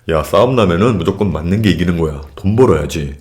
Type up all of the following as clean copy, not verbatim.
야, 싸움 나면은 무조건 맞는 게 이기는 거야. 돈 벌어야지.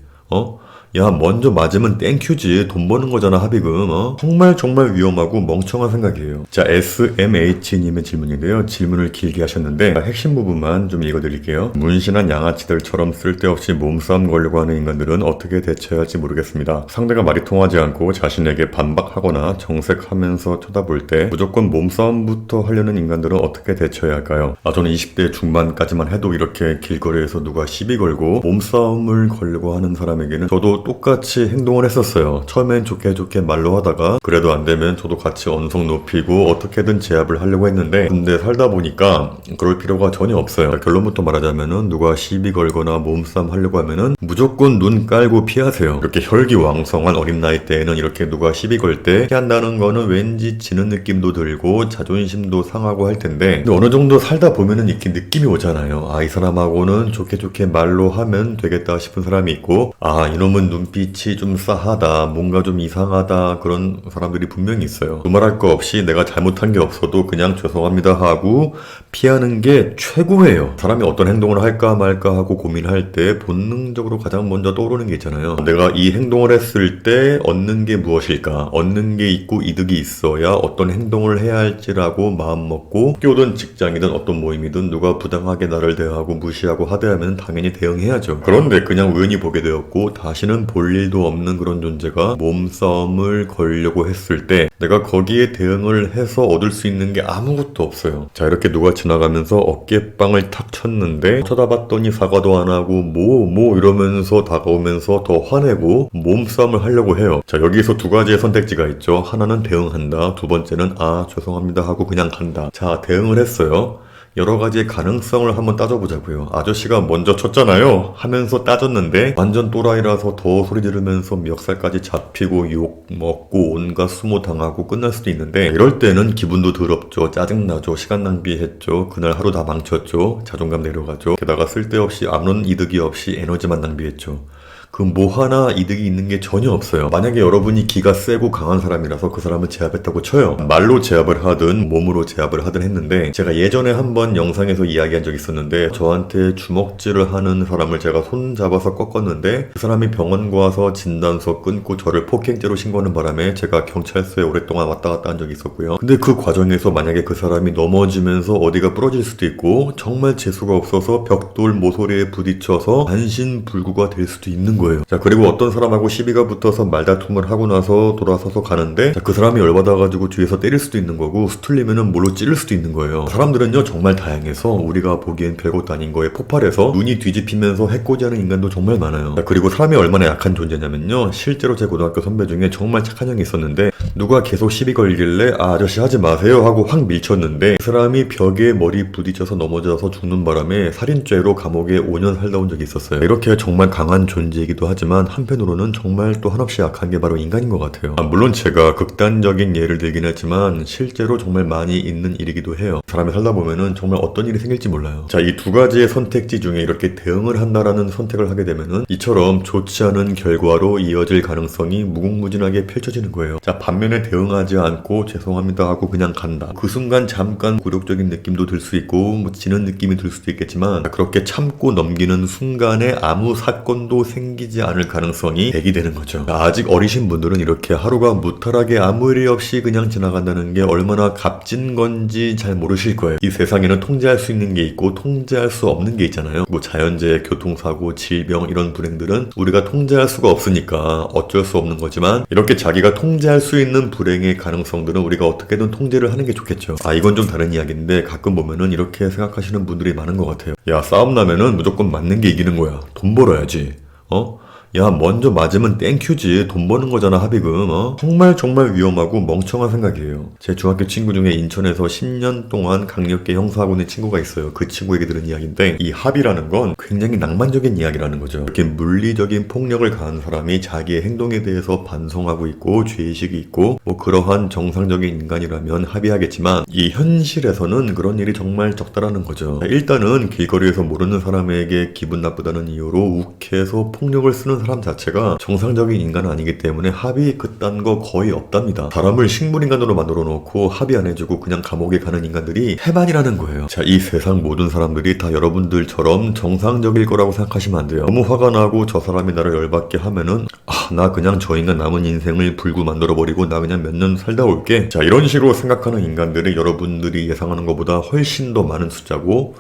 야, 먼저 맞으면 땡큐지. 돈 버는 거잖아, 합의금. 정말 위험하고 멍청한 생각이에요. 자, SMH님의 질문인데요. 질문을 길게 하셨는데 핵심 부분만 좀 읽어드릴게요. 문신한 양아치들처럼 쓸데없이 몸싸움 걸려고 하는 인간들은 어떻게 대처해야 할지 모르겠습니다. 상대가 말이 통하지 않고 자신에게 반박하거나 정색하면서 쳐다볼 때 무조건 몸싸움부터 하려는 인간들은 어떻게 대처해야 할까요? 저는 20대 중반까지만 해도 이렇게 길거리에서 누가 시비 걸고 몸싸움을 걸려고 하는 사람에게는 저도 똑같이 행동을 했었어요. 처음엔 좋게 말로 하다가 그래도 안 되면 저도 같이 언성 높이고 어떻게든 제압을 하려고 했는데 근데 살다 보니까 그럴 필요가 전혀 없어요. 결론부터 말하자면은 누가 시비 걸거나 몸싸움 하려고 하면은 무조건 눈 깔고 피하세요. 이렇게 혈기왕성한 어린 나이 때에는 이렇게 누가 시비 걸 때 피한다는 거는 왠지 지는 느낌도 들고 자존심도 상하고 할 텐데 근데 어느 정도 살다 보면은 이렇게 느낌이 오잖아요. 이 사람하고는 좋게 말로 하면 되겠다 싶은 사람이 있고 이놈은 눈빛이 좀 싸하다, 뭔가 좀 이상하다 그런 사람들이 분명히 있어요. 두말할 거 없이 내가 잘못한 게 없어도 그냥 죄송합니다 하고 피하는 게 최고예요. 사람이 어떤 행동을 할까 말까 하고 고민할 때 본능적으로 가장 먼저 떠오르는 게 있잖아요. 내가 이 행동을 했을 때 얻는 게 무엇일까? 얻는 게 있고 이득이 있어야 어떤 행동을 해야 할지라고 마음먹고 학교든 직장이든 어떤 모임이든 누가 부당하게 나를 대하고 무시하고 하대하면 당연히 대응해야죠. 그런데 그냥 우연히 보게 되었고 다시는 볼 일도 없는 그런 존재가 몸싸움을 걸려고 했을 때 내가 거기에 대응을 해서 얻을 수 있는 게 아무것도 없어요. 자, 이렇게 누가 지나가면서 어깨빵을 탁 쳤는데 쳐다봤더니 사과도 안 하고 뭐 이러면서 다가오면서 더 화내고 몸싸움을 하려고 해요. 자, 여기서 두 가지의 선택지가 있죠. 하나는 대응한다. 두 번째는 죄송합니다 하고 그냥 간다. 자, 대응을 했어요. 여러 가지의 가능성을 한번 따져보자고요. 아저씨가 먼저 쳤잖아요 하면서 따졌는데 완전 또라이라서 더 소리 지르면서 멱살까지 잡히고 욕 먹고 온갖 수모 당하고 끝날 수도 있는데 이럴 때는 기분도 더럽죠. 짜증나죠. 시간 낭비했죠. 그날 하루 다 망쳤죠. 자존감 내려가죠. 게다가 쓸데없이 아무런 이득이 없이 에너지만 낭비했죠. 그 뭐 하나 이득이 있는 게 전혀 없어요. 만약에 여러분이 기가 세고 강한 사람이라서 그 사람을 제압했다고 쳐요. 말로 제압을 하든 몸으로 제압을 하든 했는데 제가 예전에 한번 영상에서 이야기한 적이 있었는데 저한테 주먹질을 하는 사람을 제가 손 잡아서 꺾었는데 그 사람이 병원 가서 진단서 끊고 저를 폭행죄로 신고하는 바람에 제가 경찰서에 오랫동안 왔다 갔다 한 적이 있었고요. 근데 그 과정에서 만약에 그 사람이 넘어지면서 어디가 부러질 수도 있고 정말 재수가 없어서 벽돌 모서리에 부딪혀서 반신불구가 될 수도 있는 거예요. 자, 그리고 어떤 사람하고 시비가 붙어서 말다툼을 하고 나서 돌아서서 가는데 그 사람이 열받아가지고 뒤에서 때릴 수도 있는 거고 수틀리면은 몰로 찌를 수도 있는 거예요. 사람들은요 정말 다양해서 우리가 보기엔 별것도 아닌 거에 폭발해서 눈이 뒤집히면서 해코지하는 인간도 정말 많아요. 자, 그리고 사람이 얼마나 약한 존재냐면요, 실제로 제 고등학교 선배 중에 정말 착한 형이 있었는데 누가 계속 시비 걸길래 아저씨 하지 마세요 하고 확 밀쳤는데 그 사람이 벽에 머리 부딪혀서 넘어져서 죽는 바람에 살인죄로 감옥에 5년 살다 온 적이 있었어요. 이렇게 정말 강한 존재이기도 하지만 한편으로는 정말 또 한없이 약한 게 바로 인간인 것 같아요. 물론 제가 극단적인 예를 들긴 했지만 실제로 정말 많이 있는 일이기도 해요. 사람이 살다 보면은 정말 어떤 일이 생길지 몰라요. 자, 이 두 가지의 선택지 중에 이렇게 대응을 한다라는 선택을 하게 되면은 이처럼 좋지 않은 결과로 이어질 가능성이 무궁무진하게 펼쳐지는 거예요. 자, 반면에 대응하지 않고 죄송합니다 하고 그냥 간다. 그 순간 잠깐 굴욕적인 느낌도 들 수 있고 지는 느낌이 들 수도 있겠지만 그렇게 참고 넘기는 순간에 아무 사건도 생기지 않을 가능성이 대기되는 거죠. 아직 어리신 분들은 이렇게 하루가 무탈하게 아무 일이 없이 그냥 지나간다는 게 얼마나 값진 건지 잘 모르실 거예요. 이 세상에는 통제할 수 있는 게 있고 통제할 수 없는 게 있잖아요. 자연재해, 교통사고, 질병 이런 불행들은 우리가 통제할 수가 없으니까 어쩔 수 없는 거지만 이렇게 자기가 통제할 수 있는 불행의 가능성들은 우리가 어떻게든 통제를 하는 게 좋겠죠. 이건 좀 다른 이야기인데 가끔 보면은 이렇게 생각하시는 분들이 많은 것 같아요. 야, 싸움 나면은 무조건 맞는 게 이기는 거야. 돈 벌어야지. 야, 먼저 맞으면 땡큐지. 돈 버는 거잖아, 합의금. 정말 위험하고 멍청한 생각이에요. 제 중학교 친구 중에 인천에서 10년 동안 강력계 형사하고 있는 친구가 있어요. 그 친구에게 들은 이야기인데 이 합의라는 건 굉장히 낭만적인 이야기라는 거죠. 이렇게 물리적인 폭력을 가한 사람이 자기의 행동에 대해서 반성하고 있고 죄의식이 있고 그러한 정상적인 인간이라면 합의하겠지만 이 현실에서는 그런 일이 정말 적다라는 거죠. 일단은 길거리에서 모르는 사람에게 기분 나쁘다는 이유로 욱해서 폭력을 쓰는 보는 사람 자체가 정상적인 인간은 아니기 때문에 합의 그딴 거 거의 없답니다. 사람을 식물인간으로 만들어 놓고 합의 안 해주고 그냥 감옥에 가는 인간들이 태반이라는 거예요. 자, 이 세상 모든 사람들이 다 여러분들처럼 정상적일 거라고 생각하시면 안 돼요. 너무 화가 나고 저 사람이 나를 열받게 하면은 나 그냥 저 인간 남은 인생을 불구 만들어버리고 나 그냥 몇 년 살다 올게. 자, 이런 식으로 생각하는 인간들이 여러분들이 예상하는 것보다 훨씬 더 많은 숫자고,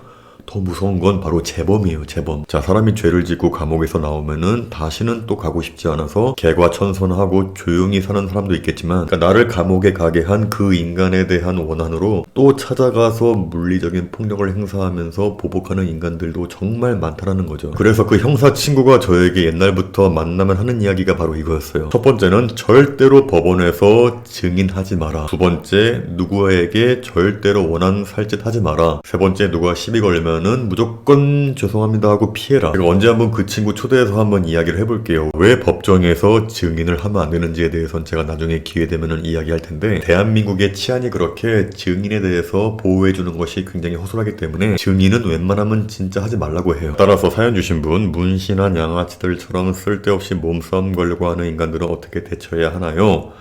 더 무서운 건 바로 재범이에요, 재범. 자, 사람이 죄를 짓고 감옥에서 나오면은 다시는 또 가고 싶지 않아서 개과천선하고 조용히 사는 사람도 있겠지만, 그러니까 나를 감옥에 가게 한 그 인간에 대한 원한으로 또 찾아가서 물리적인 폭력을 행사하면서 보복하는 인간들도 정말 많다라는 거죠. 그래서 그 형사 친구가 저에게 옛날부터 만나면 하는 이야기가 바로 이거였어요. 첫 번째는 절대로 법원에서 증인하지 마라. 두 번째, 누구에게 절대로 원한 살짓 하지 마라. 세 번째, 누가 시비 걸면 는 무조건 죄송합니다 하고 피해라. 제가 언제 한번 그 친구 초대해서 한번 이야기를 해볼게요. 왜 법정에서 증인을 하면 안 되는지에 대해서는 제가 나중에 기회 되면은 이야기할 텐데, 대한민국의 치안이 그렇게 증인에 대해서 보호해주는 것이 굉장히 허술하기 때문에 증인은 웬만하면 진짜 하지 말라고 해요. 따라서 사연 주신 분, 문신한 양아치들처럼 쓸데없이 몸싸움 걸려고 하는 인간들은 어떻게 대처해야 하나요?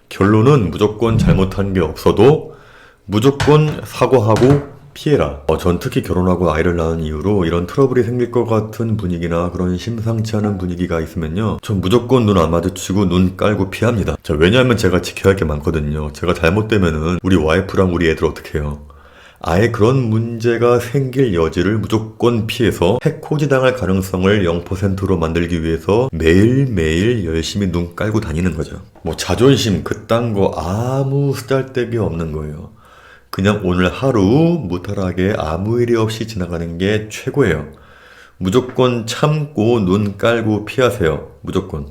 결론은 무조건 잘못한 게 없어도 무조건 사과하고 피해라. 전 특히 결혼하고 아이를 낳은 이후로 이런 트러블이 생길 것 같은 분위기나 그런 심상치 않은 분위기가 있으면요, 전 무조건 눈 안 마주치고 눈 깔고 피합니다. 자, 왜냐하면 제가 지켜야 할 게 많거든요. 제가 잘못되면은 우리 와이프랑 우리 애들 어떻게 해요? 아예 그런 문제가 생길 여지를 무조건 피해서 해코지 당할 가능성을 0%로 만들기 위해서 매일매일 열심히 눈 깔고 다니는 거죠. 뭐 자존심 그딴 거 아무 쓰잘데기 없는 거예요. 그냥 오늘 하루 무탈하게 아무 일이 없이 지나가는 게 최고예요. 무조건 참고 눈 깔고 피하세요. 무조건.